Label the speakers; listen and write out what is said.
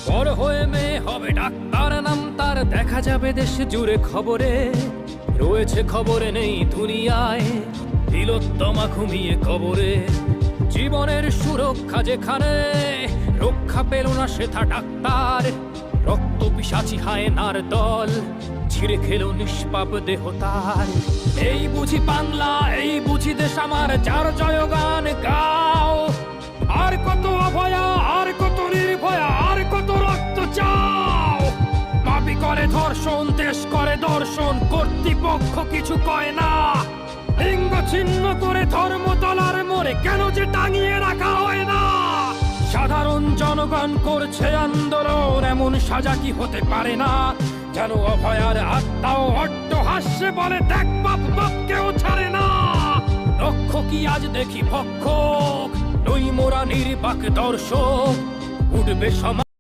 Speaker 1: বড় হয়ে মেয়ে হবে ডাক্তার, নাম তার দেখা যাবে দেশ জুড়ে খবরে। রয়েছে খবরে নেই দুনিয়ায়, তিলোত্তমা ঘুমিয়ে কবরে। জীবনের সুরক্ষা যেখানে, রক্ষা পেল না সেথা ডাক্তার। রক্ত পিশাচি হায়নার দল, ছিঁড়ে খেলো নিষ্পাপ দেহ তার। এই বুঝি বাংলা, এই বুঝি দেশ আমার, যার জয়গান গাও। আর কত অভয়া, আর কত নির্ভয়া, আর কত রক্ত চাও। পাপী করে ধর্ষণ, দেশ করে দর্শন, কর্তৃপক্ষ কিছু কয় না। লিঙ্গ ছিন্ন করে ধর্মতলার মোড়ে কেন যে টাঙিয়ে রাখা হয় না। সাধারণ জনগণ করছে আন্দোলন, এমন সাজা কি হতে পারে না। যেন অভয়ার আত্মাও অট্ট হাস্যে বলে, দেখ বাপ বাপকেও ছাড়ে না। লক্ষ কি আজ দেখি ভক্ষক, নই মোরা নির্বাক দর্শক। উঠবে সমাজ।